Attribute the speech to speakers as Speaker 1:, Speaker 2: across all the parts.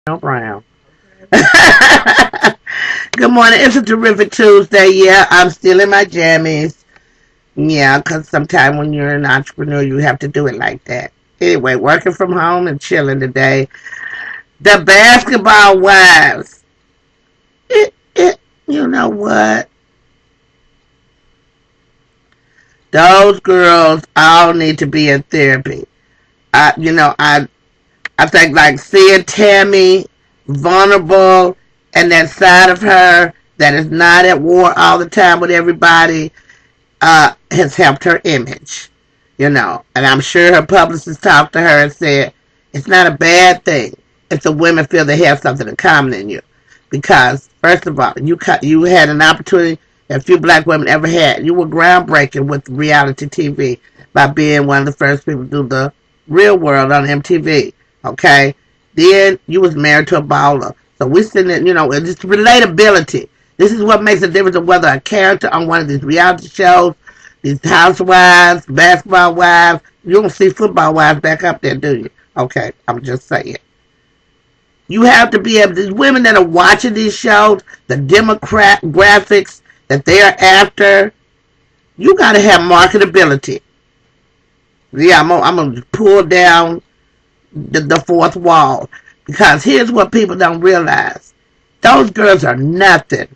Speaker 1: Brown. Good morning. It's a terrific Tuesday. Yeah, I'm still in my jammies. Yeah, because sometimes when you're an entrepreneur, you have to do it like that. Anyway, working from home and chilling today. The basketball wives. You know what? Those girls all need to be in therapy. I think like seeing Tami vulnerable and that side of her that is not at war all the time with everybody has helped her image, And I'm sure her publicist talked to her and said, it's not a bad thing if the women feel they have something in common in you. Because, first of all, you had an opportunity that few black women ever had. You were groundbreaking with reality TV by being one of the first people to do the real world on MTV. Okay? Then you was married to a baller. So we sitting there, it's relatability. This is what makes a difference of whether a character on one of these reality shows, these housewives, basketball wives, you don't see football wives back up there, do you? Okay, I'm just saying. You have to be able, these women that are watching these shows, the demographics that they're after, you got to have marketability. Yeah, I'm going to pull down the fourth wall. Because here's what people don't realize. Those girls are nothing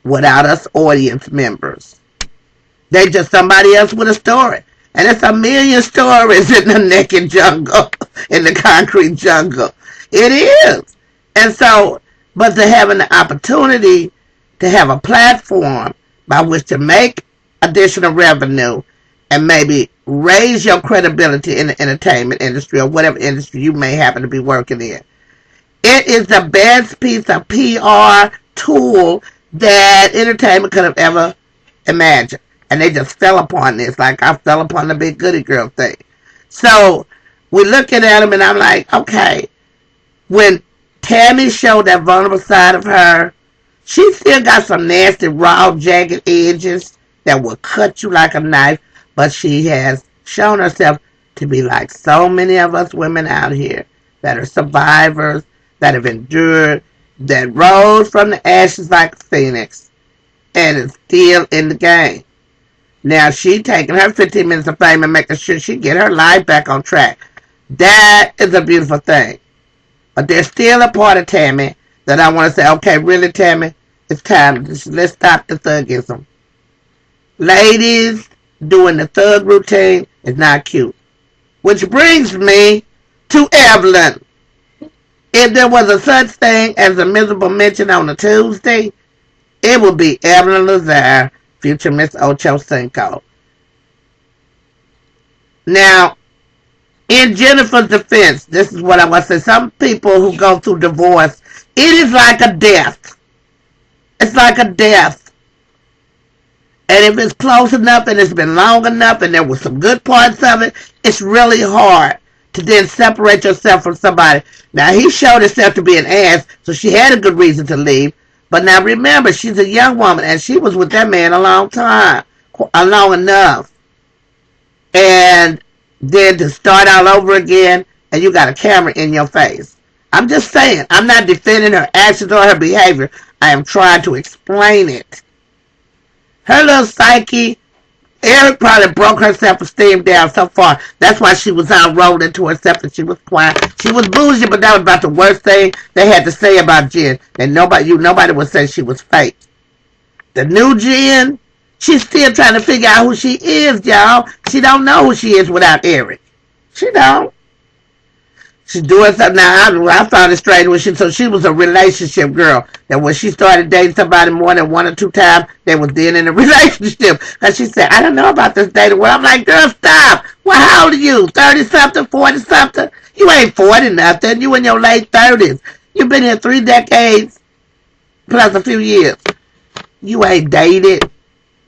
Speaker 1: without us audience members. They just somebody else with a story. And it's a million stories in the naked jungle, in the concrete jungle. It is. And so, but to have an opportunity to have a platform by which to make additional revenue and maybe raise your credibility in the entertainment industry or whatever industry you may happen to be working in. It is the best piece of PR tool that entertainment could have ever imagined. And they just fell upon this, like I fell upon the big goody girl thing. So we're looking at them and I'm like, okay, when Tami showed that vulnerable side of her, she still got some nasty, raw, jagged edges that will cut you like a knife, but she has shown herself to be like so many of us women out here that are survivors, that have endured, that rose from the ashes like a phoenix, and is still in the game. Now she taking her 15 minutes of fame and making sure she get her life back on track. That is a beautiful thing. But there's still a part of Tami that I want to say, okay, really, Tami, it's time. Let's stop the thugism. Ladies doing the thug routine is not cute. Which brings me to Evelyn. If there was a such thing as a miserable mention on a Tuesday, it would be Evelyn Lazar, future Miss Ocho Cinco. Now, in Jennifer's defense, this is what I want to say. Some people who go through divorce, it is like a death. It's like a death. And if it's close enough and it's been long enough and there were some good parts of it, it's really hard to then separate yourself from somebody. Now, he showed himself to be an ass, so she had a good reason to leave. But now remember, she's a young woman, and she was with that man a long time, long enough. And then to start all over again, and you got a camera in your face. I'm just saying, I'm not defending her actions or her behavior. I am trying to explain it. Her little psyche, Eric probably broke her self-esteem down so far. That's why she was out rolled into herself and she was quiet. She was bougie, but that was about the worst thing they had to say about Jen. And nobody would say she was fake. The new Jen, she's still trying to figure out who she is, y'all. She don't know who she is without Eric. She don't. She's doing something now. I found it strange when she was a relationship girl. That when she started dating somebody more than one or two times, they was then in a relationship. Because she said, I don't know about this dating world. I'm like, girl, stop. Well, how old are you? 30-something, 40-something? You ain't 40 nothing. You in your late 30s. You've been here 3 decades plus a few years. You ain't dated.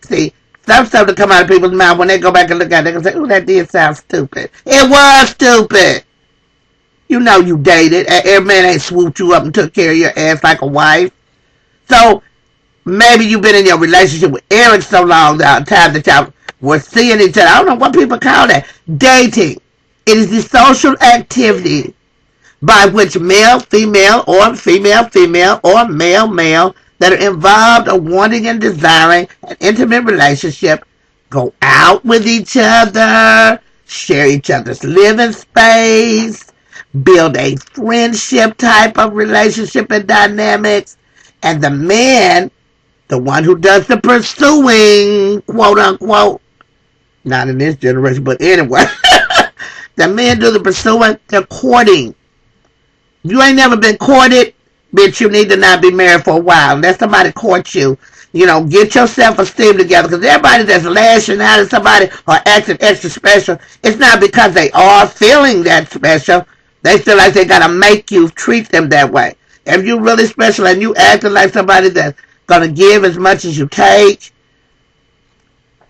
Speaker 1: See, some stuff that come out of people's mouth when they go back and look at it, they can say, oh, that did sound stupid. It was stupid. You know you dated. Every man ain't swooped you up and took care of your ass like a wife. So, maybe you've been in your relationship with Eric so long that time that y'all were seeing each other. I don't know what people call that. Dating. It is the social activity by which male, female, or female, female, or male, male that are involved or wanting and desiring an intimate relationship go out with each other, share each other's living space, build a friendship type of relationship and dynamics, and the man, the one who does the pursuing, quote unquote, not in this generation, but anyway, the men do the pursuing, the courting. If you ain't never been courted, bitch, you need to not be married for a while. Let somebody court you. You know, get your self-esteem together. Because everybody that's lashing out at somebody or acting extra special, it's not because they are feeling that special. They feel like they got to make you treat them that way. If you really special and you acting like somebody that's going to give as much as you take,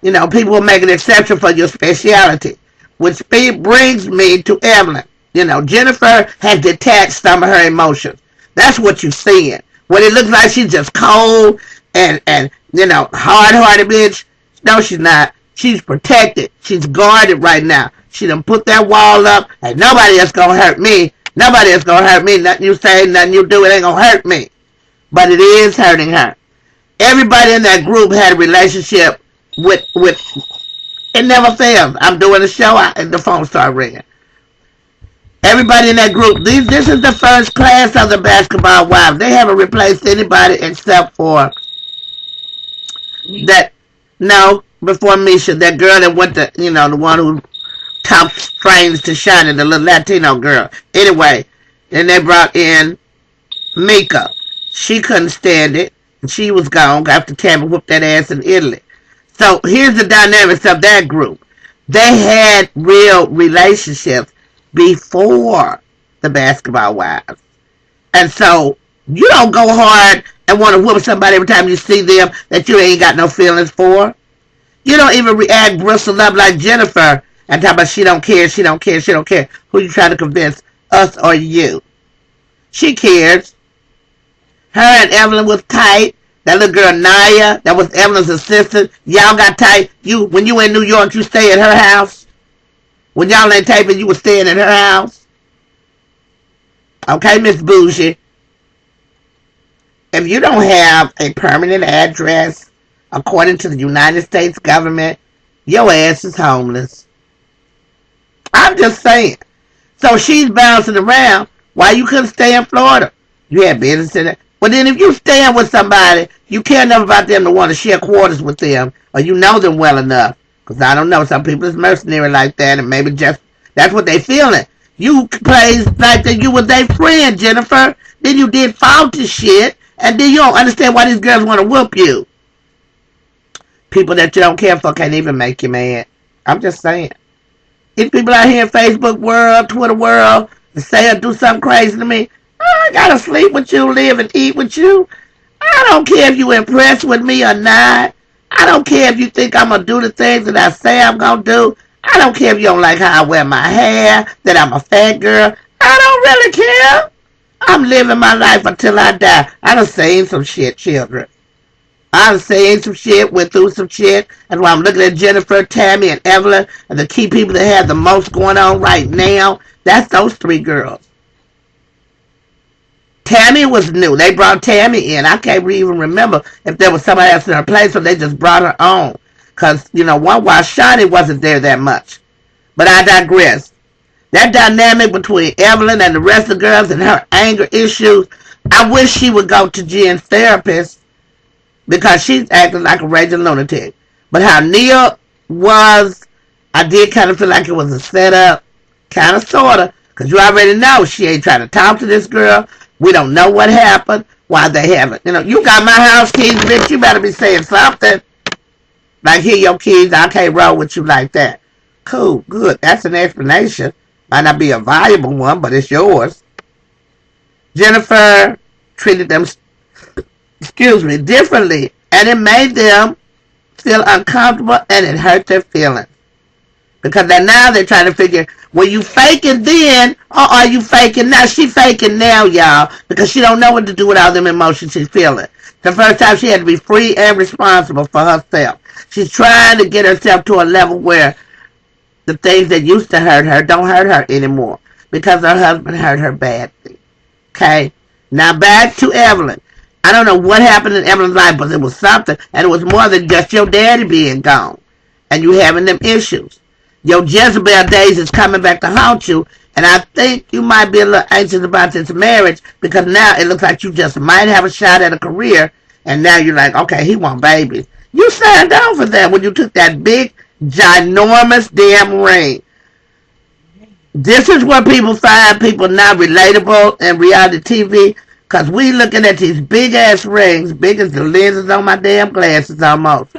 Speaker 1: you know, people will make an exception for your speciality. Which brings me to Evelyn. You know, Jennifer has detached some of her emotions. That's what you're seeing. When it looks like she's just cold and you know, hard-hearted bitch. No, she's not. She's protected. She's guarded right now. She done put that wall up. Ain't nobody else gonna hurt me. Nobody else gonna hurt me. Nothing you say, nothing you do, it ain't gonna hurt me. But it is hurting her. Everybody in that group had a relationship with it never fails. I'm doing a show and the phone started ringing. Everybody in that group, this is the first class of the Basketball Wives. They haven't replaced anybody except for that, no, before Misha, that girl that went to, you know, the one who talked strange to Shaunie, the little Latino girl. Anyway, then they brought in Mika. She couldn't stand it. And she was gone after Tami whooped that ass in Italy. So here's the dynamics of that group. They had real relationships before the Basketball Wives. And so you don't go hard and want to whoop somebody every time you see them that you ain't got no feelings for. You don't even react, bristle up like Jennifer and talk about she don't care, she don't care, she don't care. Who you trying to convince, us or you? She cares. Her and Evelyn was tight. That little girl Naya, that was Evelyn's assistant, y'all got tight. When you in New York, you stay at her house. When y'all ain't taping, you was staying at her house. Okay, Miss Bougie. If you don't have a permanent address, according to the United States government, your ass is homeless. I'm just saying. So she's bouncing around. Why you couldn't stay in Florida? You had business in it. But then if you stand with somebody, you care enough about them to want to share quarters with them, or you know them well enough. Because I don't know, some people is mercenary like that, and maybe just that's what they feeling. You plays like that you was their friend, Jennifer. Then you did faulty shit, and then you don't understand why these girls want to whoop you. People that you don't care for can't even make you mad. I'm just saying. These people out here in Facebook world, Twitter world, and say or do something crazy to me, I gotta sleep with you, live and eat with you. I don't care if you impressed with me or not. I don't care if you think I'm gonna do the things that I say I'm gonna do. I don't care if you don't like how I wear my hair, that I'm a fat girl. I don't really care. I'm living my life until I die. I done seen some shit, children. I done seen some shit, went through some shit. That's why I'm looking at Jennifer, Tami, and Evelyn, and the key people that have the most going on right now. That's those three girls. Tami was new. They brought Tami in. I can't even remember if there was somebody else in her place, or they just brought her on. Because, you know, while Shaunie wasn't there that much. But I digress. That dynamic between Evelyn and the rest of the girls and her anger issues, I wish she would go to Jen's therapist because she's acting like a raging lunatic. But how Neil was, I did kind of feel like it was a setup. Kind of, sort of. Because you already know she ain't trying to talk to this girl. We don't know what happened, why they haven't. You know, you got my house keys, bitch. You better be saying something. Like, here your keys. I can't roll with you like that. Cool, good. That's an explanation. Might not be a valuable one, but it's yours. Jennifer treated them, differently. And it made them feel uncomfortable and it hurt their feelings. Because now they're trying to figure, were you faking then or are you faking now? She faking now, y'all, because she don't know what to do with all them emotions she's feeling. The first time she had to be free and responsible for herself. She's trying to get herself to a level where the things that used to hurt her don't hurt her anymore. because her husband hurt her badly. Okay? Now back to Evelyn. I don't know what happened in Evelyn's life, but it was something, and it was more than just your daddy being gone and you having them issues. Your Jezebel days is coming back to haunt you, and I think you might be a little anxious about this marriage because now it looks like you just might have a shot at a career, and now you're like, okay, he want babies. You signed on for that when you took that big, ginormous damn ring. This is where people find people not relatable in reality TV, because we looking at these big-ass rings, big as the lenses on my damn glasses almost.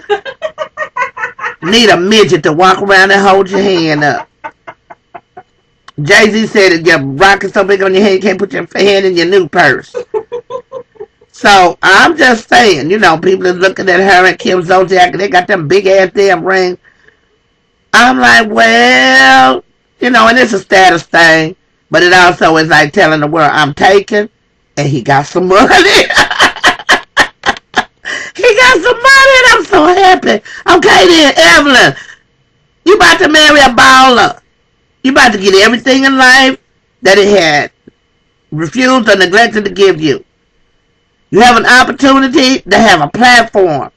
Speaker 1: Need a midget to walk around and hold your hand up. Jay-Z said that your rock is so big on your head you can't put your hand in your new purse. So, I'm just saying, you know, people are looking at her and Kim Zolciak, and they got them big-ass damn rings. I'm like, well, you know, and it's a status thing, but it also is like telling the world, I'm taken, and he got some money. He got some money, and I'm so happy. Okay, then, Evelyn, you about to marry a baller. You about to get everything in life that it had refused or neglected to give you. You have an opportunity to have a platform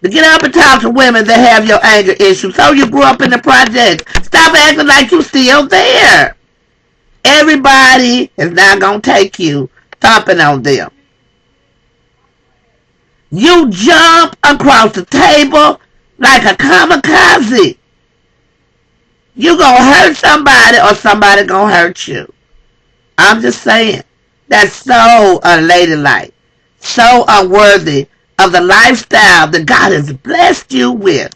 Speaker 1: to get up and talk to women that have your anger issues. So you grew up in the projects. Stop acting like you still there. Everybody is not going to take you thumping on them. You jump across the table like a kamikaze. You going to hurt somebody or somebody going to hurt you. I'm just saying. That's so unladylike. So unworthy of the lifestyle that God has blessed you with.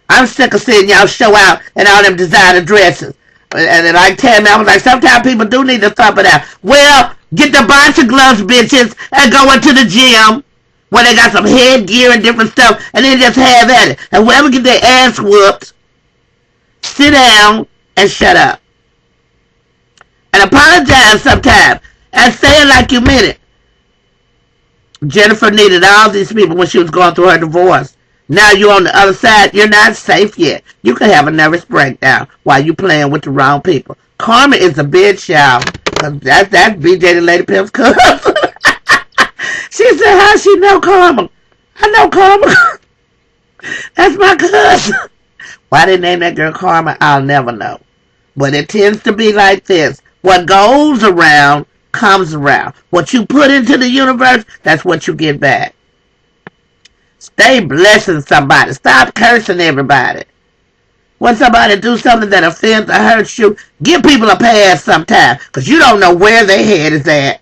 Speaker 1: I'm sick of seeing y'all show out in all them designer dresses. And like Tami, I was like, sometimes people do need to thump it out. Well, get the boxing gloves, bitches, and go into the gym where they got some headgear and different stuff, and then just have at it. And whoever get their ass whooped, sit down and shut up. And apologize sometimes and say it like you meant it. Jennifer needed all these people when she was going through her divorce. Now you're on the other side. You're not safe yet. You could have a nervous breakdown while you're playing with the wrong people. Karma is a bitch, y'all. That's BJ the Lady Pimp's cousin. She said, how she know Karma? I know Karma. That's my cousin. Why they name that girl Karma, I'll never know. But it tends to be like this. What goes around comes around. What you put into the universe, that's what you get back. Stay blessing somebody. Stop cursing everybody. When somebody do something that offends or hurts you, give people a pass sometimes, because you don't know where their head is at.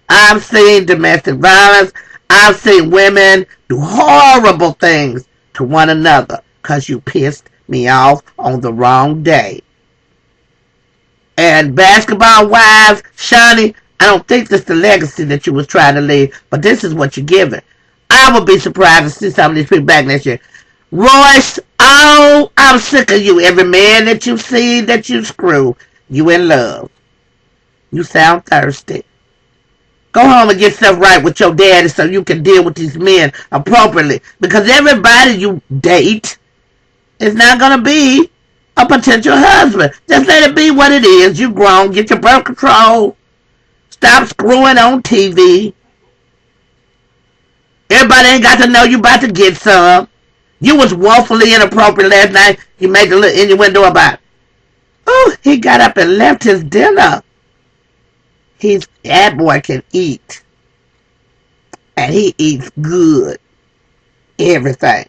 Speaker 1: I've seen domestic violence. I've seen women do horrible things to one another because you pissed me off on the wrong day. And basketball wives, Shaunie, I don't think this is the legacy that you was trying to leave, but this is what you're giving. I would be surprised to see some of these people back next year. Royce, oh, I'm sick of you. Every man that you see that you screw, you in love. You sound thirsty. Go home and get stuff right with your daddy so you can deal with these men appropriately. Because everybody you date is not going to be a potential husband. Just let it be what it is. You grown. Get your birth control. Stop screwing on TV. Everybody ain't got to know you about to get some. You was woefully inappropriate last night. You made the little innuendo about it. Oh, he got up and left his dinner. That boy can eat. And he eats good. Everything.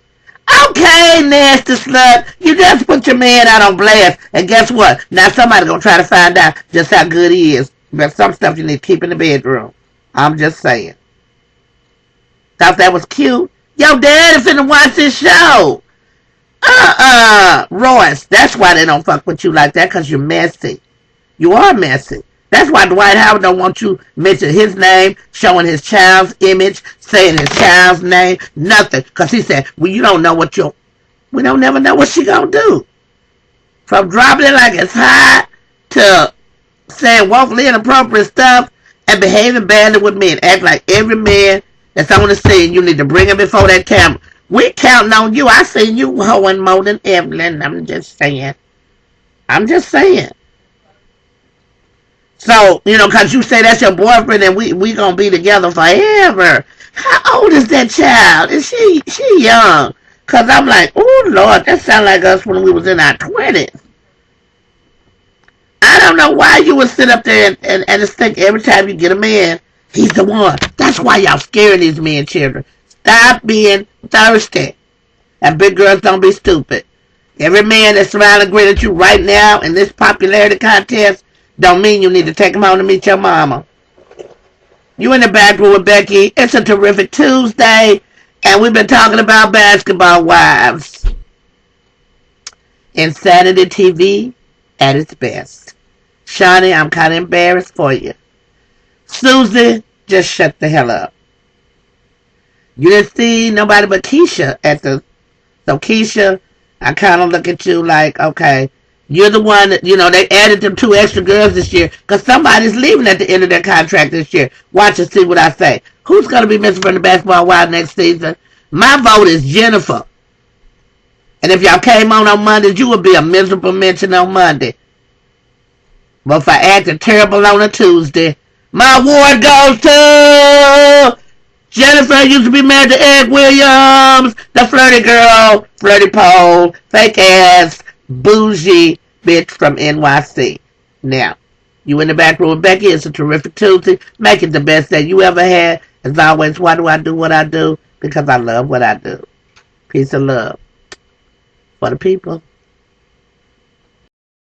Speaker 1: Okay, nasty slut. You just put your man out on blast. And guess what? Now somebody's going to try to find out just how good he is. But some stuff you need to keep in the bedroom. I'm just saying. Thought that was cute? Yo, daddy finna watch this show. Royce. That's why they don't fuck with you like that, because you're messy. You are messy. That's why Dwight Howard don't want you mention his name, showing his child's image, saying his child's name, nothing. Because he said, well, you don't know what we don't never know what she gonna do. From dropping it like it's hot to saying woefully inappropriate stuff and behaving badly with men. Act like every man that's on the scene, you need to bring him before that camera. We counting on you. I seen you hoeing more than Evelyn. I'm just saying. So, you know, because you say that's your boyfriend and we going to be together forever. How old is that child? Is she young? Because I'm like, oh, Lord, that sounds like us when we was in our 20s. I don't know why you would sit up there and just think every time you get a man, he's the one. That's why y'all scaring these men, children. Stop being thirsty. And big girls, don't be stupid. Every man that's smiling grin at you right now in this popularity contest don't mean you need to take him home to meet your mama. You in the back room with Becky. It's a terrific Tuesday, and we've been talking about basketball wives. Insanity TV at its best. Shaunie, I'm kind of embarrassed for you. Susie, just shut the hell up. You didn't see nobody but Keisha at the... So Keisha, I kind of look at you like, okay, you're the one that, you know, they added them 2 extra girls this year because somebody's leaving at the end of their contract this year. Watch and see what I say. Who's going to be missing from the basketball wild next season? My vote is Jennifer. And if y'all came on Mondays, you would be a miserable mention on Monday. But if I acted terrible on a Tuesday, my award goes to Jennifer. Used to be married to Eric Williams, the flirty girl, flirty pole, fake ass, bougie bitch from NYC. Now, you in the back room with Becky. It's a terrific Tuesday. Make it the best day you ever had. As always, why do I do what I do? Because I love what I do. Peace and love for the people.